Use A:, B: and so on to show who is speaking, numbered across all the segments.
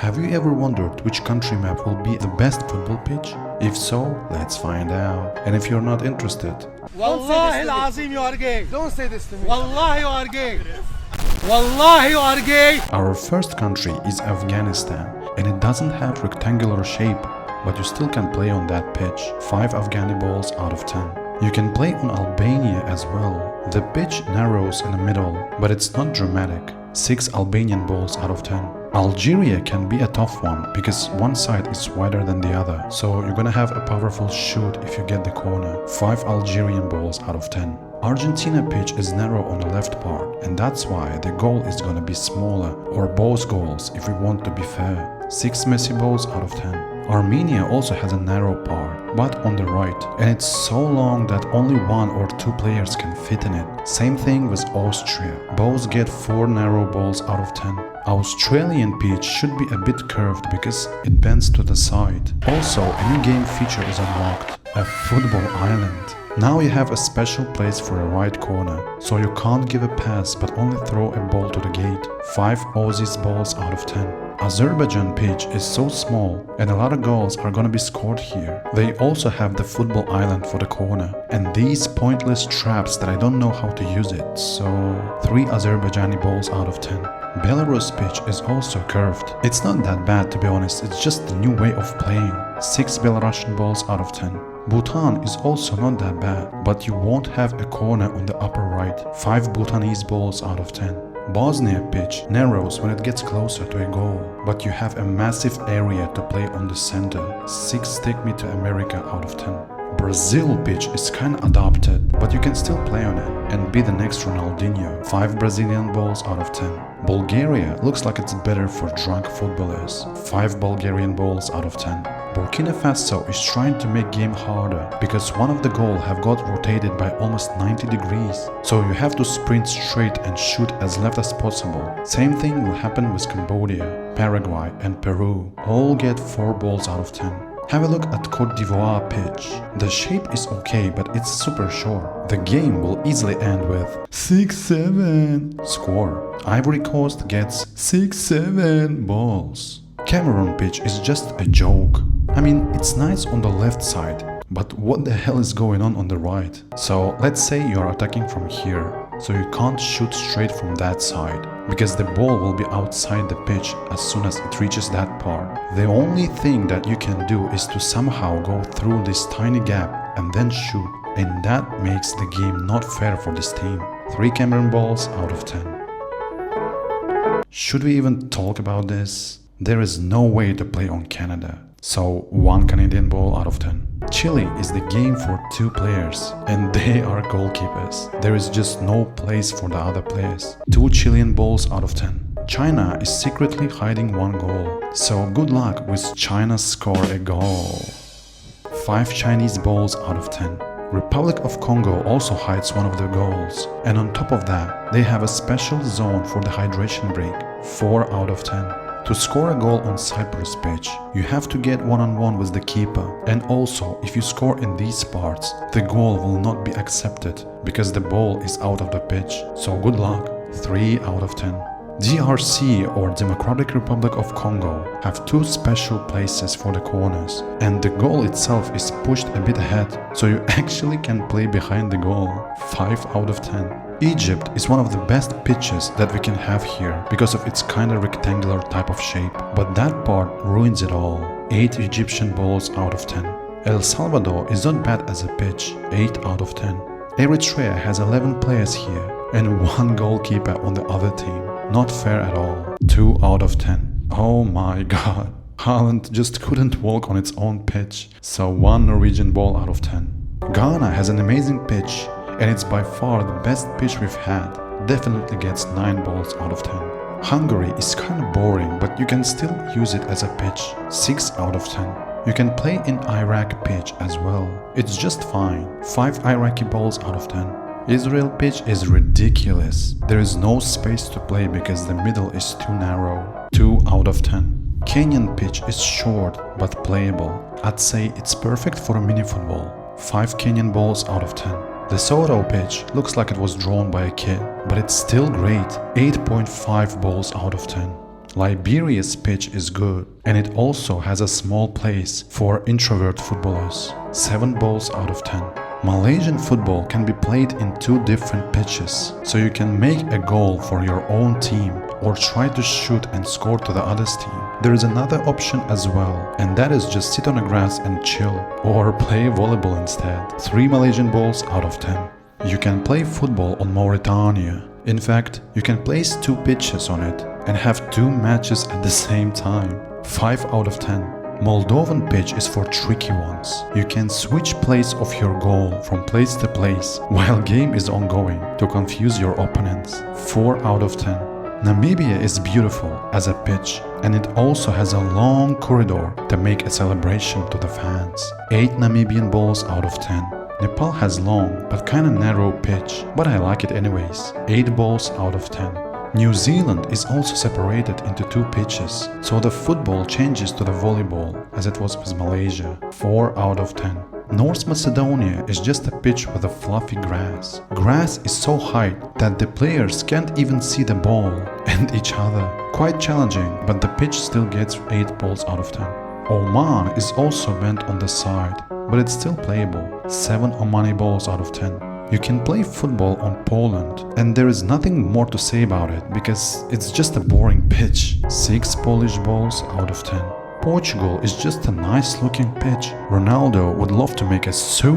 A: Have you ever wondered which country map will be the best football pitch? If so, let's find out. And if you're not interested,
B: Wallahi al-Azim, you are gay.
C: Don't say this to me.
B: Wallahi you are gay. Wallahi you are gay.
A: our first country is Afghanistan, and it doesn't have rectangular shape, but you still can play on that pitch. 5 Afghani balls out of 10. You can play on Albania as well. The pitch narrows in the middle, but it's not dramatic. 6 Albanian balls out of 10. Algeria can be a tough one because one side is wider than the other, so you're gonna have a powerful shoot if you get the corner. 5 Algerian balls out of 10. Argentina pitch is narrow on the left part, and that's why the goal is gonna be smaller, or both goals if we want to be fair. 6 Messi balls out of 10. Armenia also has a narrow part, but on the right, and it's so long that only 1 or 2 players can fit in it. Same thing with Austria. Both get 4 narrow balls out of 10. Australian pitch should be a bit curved because it bends to the side. Also, a new game feature is unlocked, a football island. Now you have a special place for a right corner, so you can't give a pass but only throw a ball to the gate. 5 Aussies balls out of 10. Azerbaijan pitch is so small and a lot of goals are gonna be scored here. They also have the football island for the corner and these pointless traps that I don't know how to use it, so 3 Azerbaijani balls out of 10. Belarus pitch is also curved. It's not that bad to be honest, it's just the new way of playing. 6 Belarusian balls out of 10. Bhutan is also not that bad, but you won't have a corner on the upper right. 5 Bhutanese balls out of 10. Bosnia pitch narrows when it gets closer to a goal, but you have a massive area to play on the center. 6 Take Me to America out of 10. Brazil pitch is kinda adopted, but you can still play on it and be the next Ronaldinho. 5 Brazilian balls out of 10. Bulgaria looks like it's better for drunk footballers. 5 Bulgarian balls out of 10. Burkina Faso is trying to make game harder because one of the goals have got rotated by almost 90 degrees. So you have to sprint straight and shoot as left as possible. Same thing will happen with Cambodia, Paraguay and Peru. All get 4 balls out of 10. Have a look at Cote d'Ivoire pitch. The shape is okay, but it's super short. The game will easily end with 6-7 score. Ivory Coast gets 6-7 balls. Cameroon pitch is just a joke. I mean, it's nice on the left side, but what the hell is going on the right? So let's say you're attacking from here, so you can't shoot straight from that side, because the ball will be outside the pitch as soon as it reaches that part. The only thing that you can do is to somehow go through this tiny gap and then shoot, and that makes the game not fair for this team. 3 Cameroon balls out of 10. Should we even talk about this? There is no way to play on Canada, so 1 Canadian ball out of 10. Chile is the game for 2 players, and they are goalkeepers. There is just no place for the other players. 2 Chilean balls out of 10. China is secretly hiding 1 goal, so good luck with China score a goal. 5 Chinese balls out of 10. Republic of Congo also hides one of the goals, and on top of that, they have a special zone for the hydration break. 4 out of 10. To score a goal on Cyprus pitch, you have to get one-on-one with the keeper, and also if you score in these parts, the goal will not be accepted because the ball is out of the pitch, so good luck. 3 out of 10. DRC or Democratic Republic of Congo have 2 special places for the corners, and the goal itself is pushed a bit ahead, so you actually can play behind the goal. 5 out of 10. Egypt is one of the best pitches that we can have here because of its kinda rectangular type of shape, but that part ruins it all. 8 Egyptian balls out of 10. El Salvador is not bad as a pitch. 8 out of 10. Eritrea has 11 players here and 1 goalkeeper on the other team. Not fair at all. 2 out of 10. Oh my god. Haaland just couldn't walk on its own pitch, so 1 Norwegian ball out of 10. Ghana has an amazing pitch, and it's by far the best pitch we've had. Definitely gets 9 balls out of 10. Hungary is kinda boring, but you can still use it as a pitch. 6 out of 10. You can play in Iraq pitch as well. It's just fine. 5 Iraqi balls out of 10. Israel pitch is ridiculous. There is no space to play because the middle is too narrow. 2 out of 10. Kenyan pitch is short but playable. I'd say it's perfect for a mini football. 5 Kenyan balls out of 10. Lesotho pitch looks like it was drawn by a kid, but it's still great. 8.5 balls out of 10. Liberia's pitch is good, and it also has a small place for introvert footballers. 7 balls out of 10. Malaysian football can be played in 2 different pitches, so you can make a goal for your own team or try to shoot and score to the other's team. There is another option as well, and that is just sit on the grass and chill, or play volleyball instead. 3 Malaysian balls out of 10. You can play football on Mauritania. In fact, you can place 2 pitches on it and have 2 matches at the same time. 5 out of 10. Moldovan pitch is for tricky ones. You can switch place of your goal from place to place while game is ongoing to confuse your opponents. 4 out of 10. Namibia is beautiful as a pitch, and it also has a long corridor to make a celebration to the fans. 8 Namibian balls out of 10. Nepal has long but kinda narrow pitch, but I like it anyways. 8 balls out of 10. New Zealand is also separated into 2 pitches, so the football changes to the volleyball as it was with Malaysia. 4 out of 10. North Macedonia is just a pitch with a fluffy grass. Grass is so high that the players can't even see the ball and each other. Quite challenging, but the pitch still gets 8 balls out of 10. Oman is also bent on the side, but it's still playable. 7 Omani balls out of 10. You can play football on Poland, and there is nothing more to say about it because it's just a boring pitch. 6 Polish balls out of 10. Portugal is just a nice looking pitch. Ronaldo would love to make a soo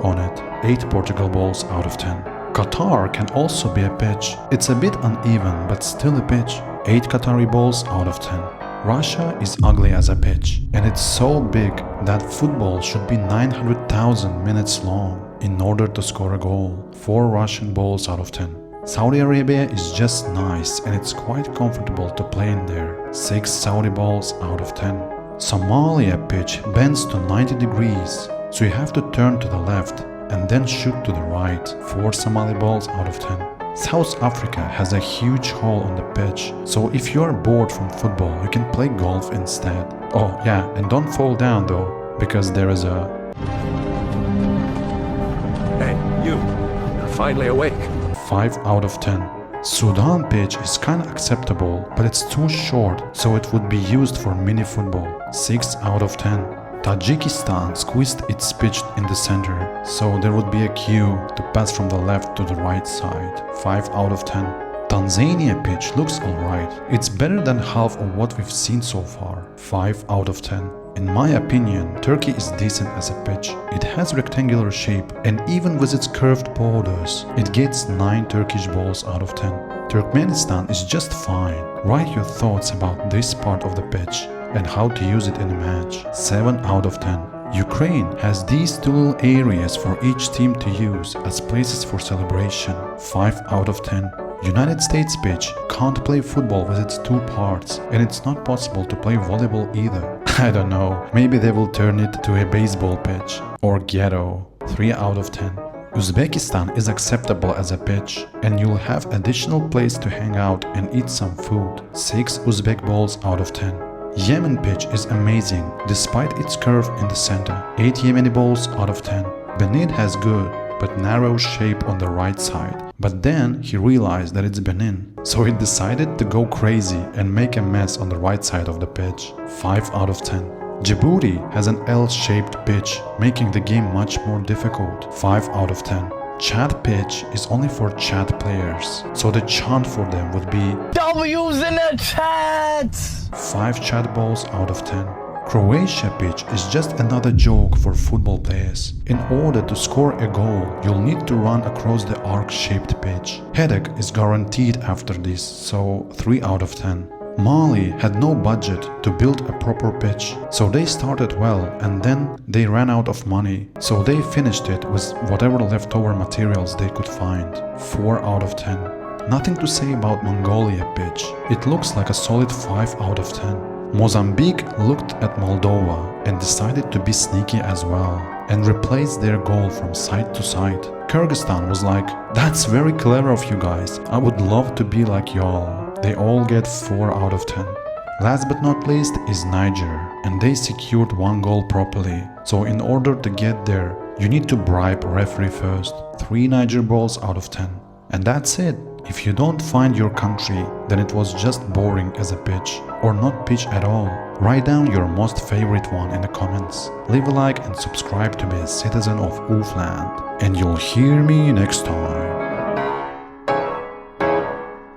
A: on it. 8 Portugal balls out of 10. Qatar can also be a pitch. It's a bit uneven, but still a pitch. 8 Qatari balls out of 10. Russia is ugly as a pitch, and it's so big that football should be 900,000 minutes long in order to score a goal. 4 Russian balls out of 10. Saudi Arabia is just nice and it's quite comfortable to play in there. 6 Saudi balls out of 10. Somalia pitch bends to 90 degrees, so you have to turn to the left and then shoot to the right. 4 Somali balls out of 10. South Africa has a huge hole on the pitch, so if you are bored from football, you can play golf instead. Oh yeah, and don't fall down though, because there is a...
C: Hey, you're finally awake.
A: 5 out of 10. Sudan pitch is kinda acceptable, but it's too short, so it would be used for mini football. 6 out of 10. Tajikistan squeezed its pitch in the center, so there would be a queue to pass from the left to the right side. 5 out of 10. Tanzania pitch looks alright. It's better than half of what we've seen so far. 5 out of 10. In my opinion, Turkey is decent as a pitch. It has rectangular shape, and even with its curved borders, it gets 9 Turkish balls out of 10. Turkmenistan is just fine. Write your thoughts about this part of the pitch and how to use it in a match. 7 out of 10. Ukraine has these 2 little areas for each team to use as places for celebration. 5 out of 10. United States pitch can't play football with its 2 parts, and it's not possible to play volleyball either. I don't know, maybe they will turn it to a baseball pitch or ghetto. 3 out of 10. Uzbekistan is acceptable as a pitch, and you'll have additional place to hang out and eat some food. 6 Uzbek balls out of 10. Yemen pitch is amazing despite its curve in the center. 8 Yemeni balls out of 10. Benin has good but narrow shape on the right side. But then he realized that it's Benin, so he decided to go crazy and make a mess on the right side of the pitch. 5 out of 10. Djibouti has an L-shaped pitch, making the game much more difficult. 5 out of 10. Chad pitch is only for Chad players, so the chant for them would be
B: W's in the chat!
A: 5 Chad balls out of 10. Croatia pitch is just another joke for football players. In order to score a goal, you'll need to run across the arc-shaped pitch. Headache is guaranteed after this, so 3 out of 10. Mali had no budget to build a proper pitch, so they started well and then they ran out of money, so they finished it with whatever leftover materials they could find. 4 out of 10. Nothing to say about Mongolia pitch. It looks like a solid 5 out of 10. Mozambique looked at Moldova and decided to be sneaky as well and replaced their goal from side to side. Kyrgyzstan was like, that's very clever of you guys, I would love to be like y'all. They all get 4 out of 10. Last but not least is Niger, and they secured 1 goal properly, so in order to get there, you need to bribe referee first. 3 Niger balls out of 10. And that's it. If you don't find your country, then it was just boring as a pitch, or not pitch at all. Write down your most favorite one in the comments. Leave a like and subscribe to be a citizen of Oofland. And you'll hear me next time.